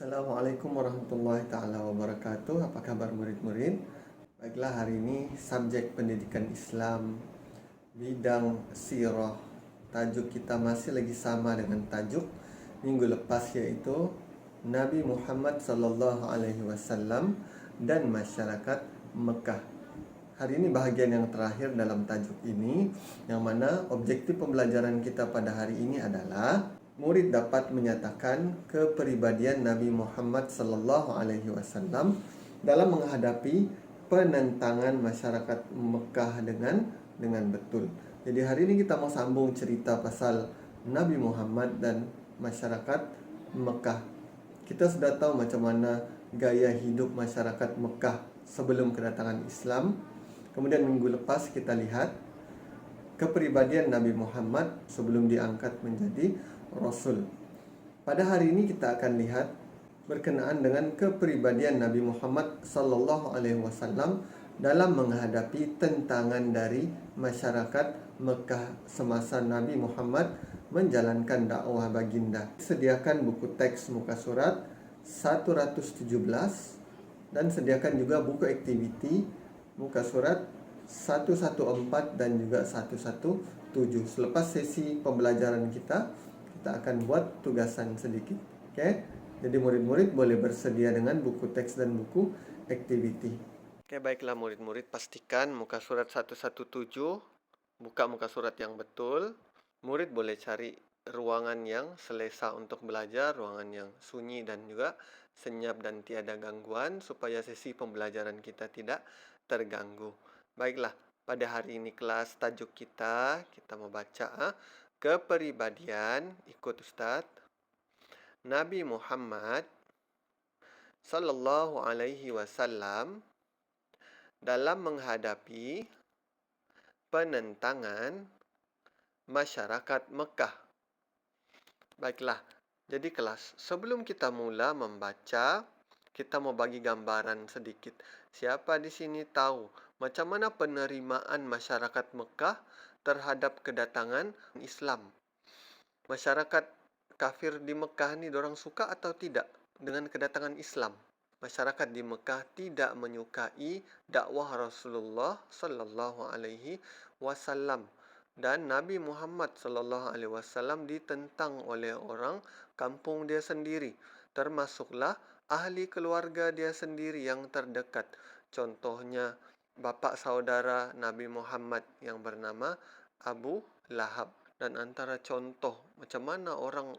Assalamualaikum warahmatullahi taala wabarakatuh. Apa kabar murid-murid? Baiklah, hari ini subjek pendidikan Islam bidang sirah. Tajuk kita masih lagi sama dengan tajuk minggu lepas, yaitu Nabi Muhammad sallallahu alaihi wasallam dan masyarakat Mekah. Hari ini bahagian yang terakhir dalam tajuk ini, yang mana objektif pembelajaran kita pada hari ini adalah murid dapat menyatakan kepribadian Nabi Muhammad sallallahu alaihi wasallam dalam menghadapi penentangan masyarakat Mekah dengan betul. Jadi hari ini kita mau sambung cerita pasal Nabi Muhammad dan masyarakat Mekah. Kita sudah tahu macam mana gaya hidup masyarakat Mekah sebelum kedatangan Islam. Kemudian minggu lepas kita lihat kepribadian Nabi Muhammad sebelum diangkat menjadi Rasul. Pada hari ini kita akan lihat berkenaan dengan kepribadian Nabi Muhammad sallallahu alaihi wasallam dalam menghadapi tentangan dari masyarakat Mekah semasa Nabi Muhammad menjalankan dakwah baginda. Sediakan buku teks muka surat 117 dan sediakan juga buku aktiviti muka surat 114 dan juga 117. Selepas sesi pembelajaran kita akan buat tugasan sedikit. Oke? Jadi murid-murid boleh bersedia dengan buku teks dan buku aktiviti. Oke, baiklah murid-murid, pastikan muka surat 117, buka muka surat yang betul. Murid boleh cari ruangan yang selesa untuk belajar, ruangan yang sunyi dan juga senyap dan tiada gangguan, supaya sesi pembelajaran kita tidak terganggu. Baiklah, pada hari ini kelas tajuk kita mau baca kepribadian, ikut Ustaz, Nabi Muhammad sallallahu alaihi wasallam dalam menghadapi penentangan masyarakat Mekah. Baiklah, jadi kelas, sebelum kita mula membaca, kita mau bagi gambaran sedikit. Siapa di sini tahu macam mana penerimaan masyarakat Mekah terhadap kedatangan Islam? Masyarakat kafir di Mekah ni dorang suka atau tidak dengan kedatangan Islam? Masyarakat di Mekah tidak menyukai dakwah Rasulullah sallallahu alaihi wasallam, dan Nabi Muhammad sallallahu alaihi wasallam ditentang oleh orang kampung dia sendiri, termasuklah ahli keluarga dia sendiri yang terdekat. Contohnya bapa saudara Nabi Muhammad yang bernama Abu Lahab. Dan antara contoh macam mana orang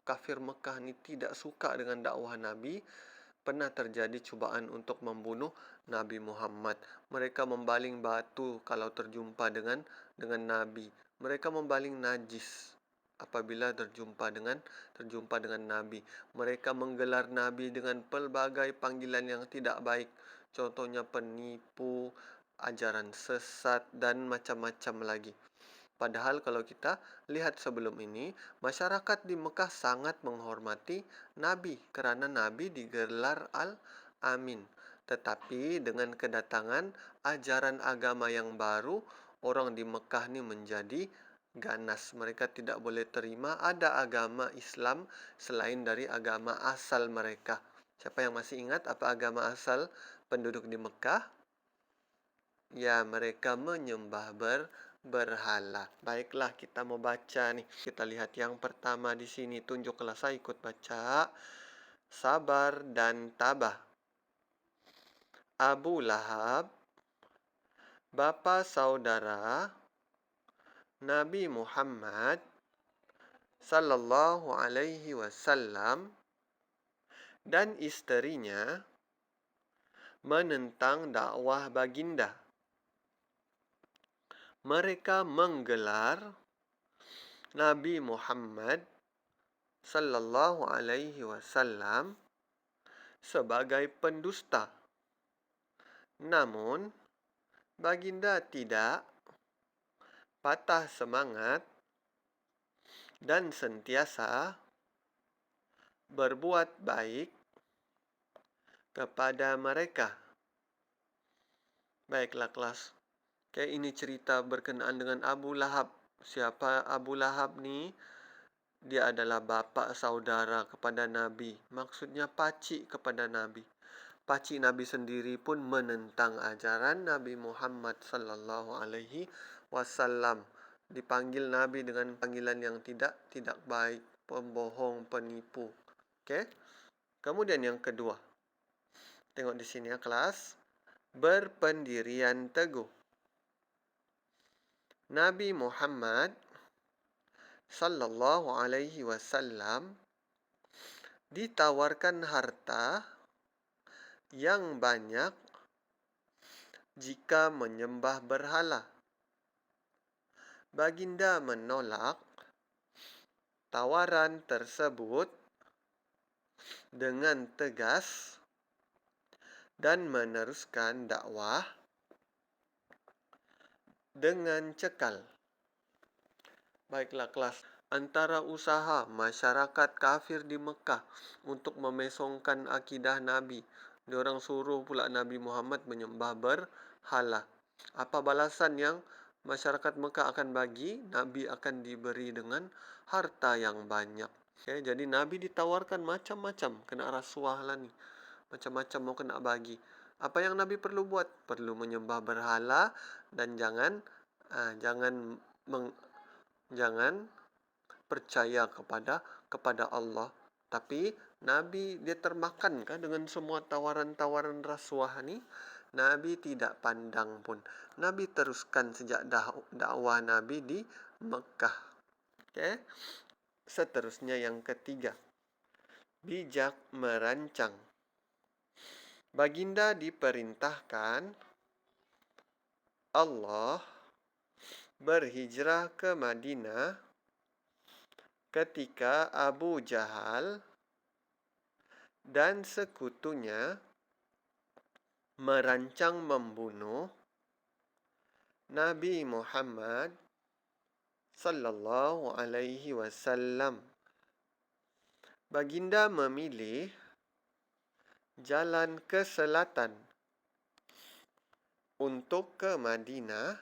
kafir Mekah ni tidak suka dengan dakwah Nabi, pernah terjadi cubaan untuk membunuh Nabi Muhammad. Mereka membaling batu kalau terjumpa dengan Nabi. Mereka membaling najis apabila terjumpa dengan Nabi. Mereka menggelar Nabi dengan pelbagai panggilan yang tidak baik. Contohnya penipu, ajaran sesat dan macam-macam lagi. Padahal kalau kita lihat sebelum ini, masyarakat di Mekah sangat menghormati Nabi kerana Nabi digelar Al-Amin. Tetapi dengan kedatangan ajaran agama yang baru, orang di Mekah ni menjadi ganas. Mereka tidak boleh terima ada agama Islam selain dari agama asal mereka. Siapa yang masih ingat apa agama asal penduduk di Mekah? Ya, mereka menyembah berhala. Baiklah, kita mau baca nih. Kita lihat yang pertama di sini. Tunjuklah, saya ikut baca. Sabar dan tabah. Abu Lahab, bapa saudara Nabi Muhammad sallallahu alaihi wasallam dan isterinya menentang dakwah baginda. Mereka menggelar Nabi Muhammad sallallahu alaihi wasallam sebagai pendusta. Namun baginda tidak patah semangat dan sentiasa berbuat baik kepada mereka. Baiklah kelas. Oke, ini cerita berkenaan dengan Abu Lahab. Siapa Abu Lahab ni? dia adalah bapa saudara kepada Nabi. Maksudnya pakcik kepada Nabi. Pakcik Nabi sendiri pun menentang ajaran Nabi Muhammad sallallahu alaihi wasallam. Dipanggil Nabi dengan panggilan yang tidak baik, pembohong, penipu. Okey? Kemudian yang kedua. Tengok di sini ya kelas. Berpendirian teguh. Nabi Muhammad sallallahu alaihi wasallam ditawarkan harta yang banyak jika menyembah berhala. Baginda menolak tawaran tersebut dengan tegas dan meneruskan dakwah dengan cekal. Baiklah kelas, antara usaha masyarakat kafir di Mekah untuk memesongkan akidah Nabi, diorang suruh pula Nabi Muhammad menyembah berhala. Apa balasan yang masyarakat Mekah akan bagi? Nabi akan diberi dengan harta yang banyak. Okay, jadi Nabi ditawarkan macam-macam, kena rasuah lah ni. Macam-macam mau kena bagi. Apa yang Nabi perlu buat? Perlu menyembah berhala dan jangan percaya kepada Allah. Tapi Nabi dia termakan dengan semua tawaran-tawaran rasuah ni. Nabi tidak pandang pun. Nabi teruskan sejak dakwah Nabi di Mekah. Okay? Seterusnya yang ketiga. Bijak merancang. Baginda diperintahkan Allah berhijrah ke Madinah ketika Abu Jahal dan sekutunya merancang membunuh Nabi Muhammad sallallahu alaihi wasallam. Baginda memilih jalan ke selatan untuk ke Madinah,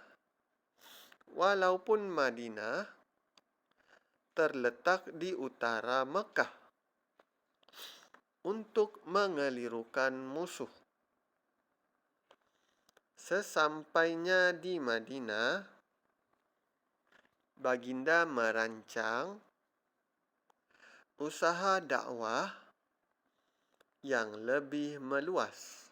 walaupun Madinah terletak di utara Mekah, untuk mengelirukan musuh. Sesampainya di Madinah, Baginda merancang usaha dakwah yang lebih meluas.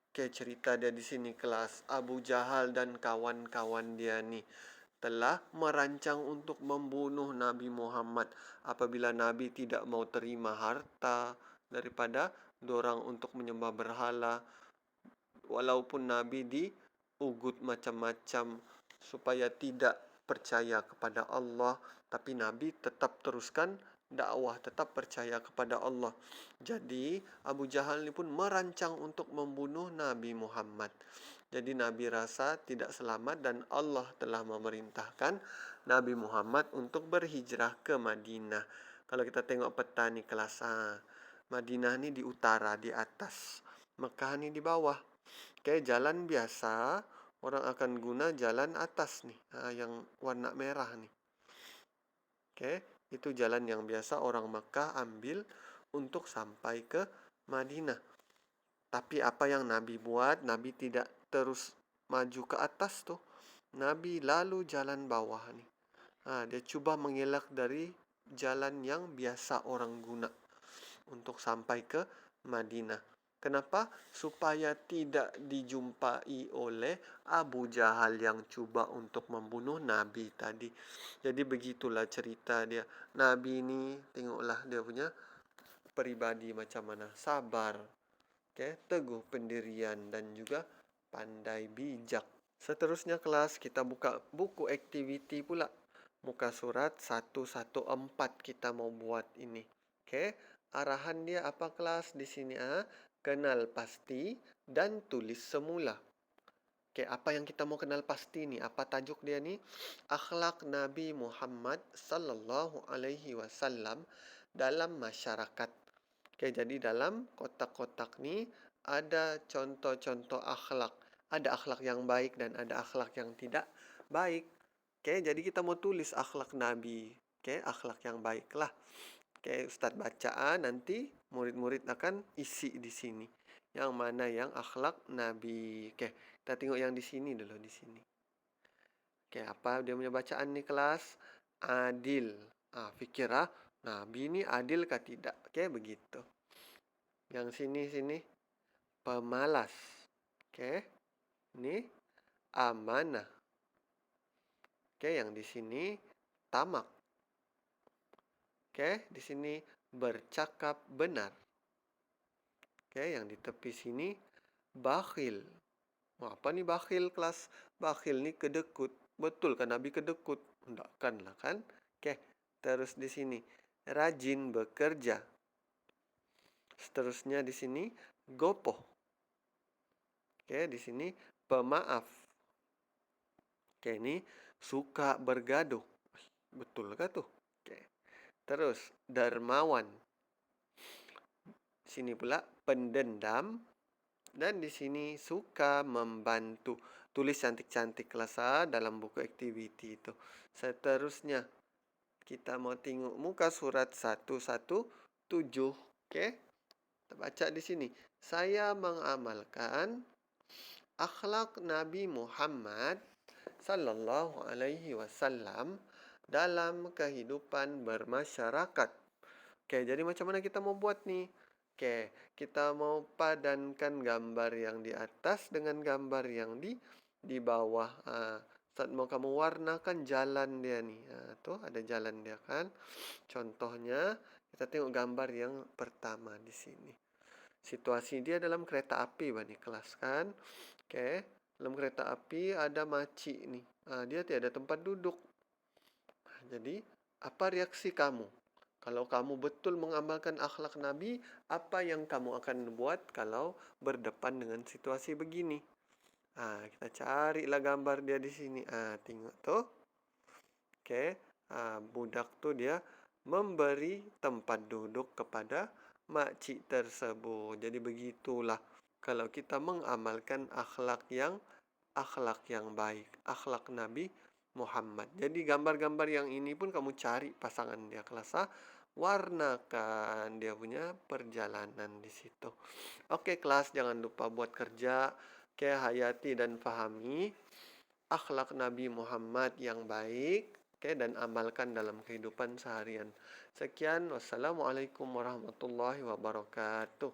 Oke, cerita dia di sini kelas. Abu Jahal dan kawan-kawan dia ni telah merancang untuk membunuh Nabi Muhammad apabila Nabi tidak mau terima harta daripada dorang untuk menyembah berhala. Walaupun Nabi diugut macam-macam supaya tidak percaya kepada Allah, tapi Nabi tetap teruskan dakwah, tetap percaya kepada Allah. Jadi Abu Jahal ni pun merancang untuk membunuh Nabi Muhammad. Jadi Nabi rasa tidak selamat dan Allah telah memerintahkan Nabi Muhammad untuk berhijrah ke Madinah. Kalau kita tengok peta ni kelas, Madinah ni di utara, di atas. Mekah ni di bawah. Okay, jalan biasa orang akan guna jalan atas nih, yang warna merah nih. Okay, itu jalan yang biasa orang Mekah ambil untuk sampai ke Madinah. Tapi apa yang Nabi buat? Nabi tidak terus maju ke atas tuh. Nabi lalu jalan bawah nih. Dia cuba mengelak dari jalan yang biasa orang guna untuk sampai ke Madinah. Kenapa? Supaya tidak dijumpai oleh Abu Jahal yang cuba untuk membunuh Nabi tadi. Jadi begitulah cerita dia. Nabi ni tengoklah dia punya peribadi macam mana. Sabar, teguh pendirian dan juga pandai bijak. Seterusnya kelas kita buka buku aktiviti pula. Muka surat 114 kita mau buat ini. Arahan dia apa kelas di sini? Kenal pasti dan tulis semula. Apa yang kita mau kenal pasti ni? Apa tajuk dia ni? Akhlak Nabi Muhammad sallallahu alaihi wasallam dalam masyarakat. Jadi dalam kotak-kotak ni ada contoh-contoh akhlak. Ada akhlak yang baik dan ada akhlak yang tidak baik. Jadi kita mau tulis akhlak Nabi. Oke, akhlak yang baiklah. Oke, Ustadz bacaan nanti murid-murid akan isi di sini. Yang mana yang akhlak Nabi. Oke, kita tengok yang di sini dulu di sini. Oke, apa dia punya bacaan nih kelas? Adil. Fikir Nabi ini adil kah tidak? Oke, begitu. Yang sini pemalas. Oke. Ini amanah. Oke, yang di sini tamak. Oke, di sini bercakap benar. Oke, yang di tepi sini bakhil. Apa nih bakhil kelas? Bakhil nih kedekut. Betul kan Nabi kedekut? Enggak kan lah kan? Oke, terus di sini rajin bekerja. Seterusnya di sini gopoh. Oke, di sini pemaaf. Oke, ini suka bergaduh. Betul kah tuh? Oke. Terus dermawan. Sini pula pendendam. Dan di sini suka membantu. Tulis cantik-cantik kelas dalam buku activity itu. Seterusnya kita mau tengok muka surat 117. Oke. Kita baca di sini. Saya mengamalkan akhlak Nabi Muhammad sallallahu alaihi wasallam dalam kehidupan bermasyarakat. Oke, jadi macam mana kita mau buat nih? Oke, kita mau padankan gambar yang di atas dengan gambar yang di bawah. Saat mau kamu warnakan jalan dia nih. Tuh ada jalan dia kan. Contohnya, kita tengok gambar yang pertama di sini. Situasi dia dalam kereta api bani kelas kan. Oke, dalam kereta api ada makcik nih. Dia tiada tempat duduk. Jadi, apa reaksi kamu? Kalau kamu betul mengamalkan akhlak Nabi, apa yang kamu akan buat kalau berdepan dengan situasi begini? Kita carilah gambar dia di sini. Tengok tuh. Oke, budak tuh dia memberi tempat duduk kepada makcik tersebut. Jadi begitulah kalau kita mengamalkan akhlak yang baik, akhlak Nabi Muhammad. Jadi gambar-gambar yang ini pun kamu cari pasangan dia kelas warnakan dia punya perjalanan di situ. Oke kelas, jangan lupa buat kerja. Oke, hayati dan pahami akhlak Nabi Muhammad yang baik. Oke, dan amalkan dalam kehidupan seharian. Sekian, wassalamualaikum warahmatullahi wabarakatuh.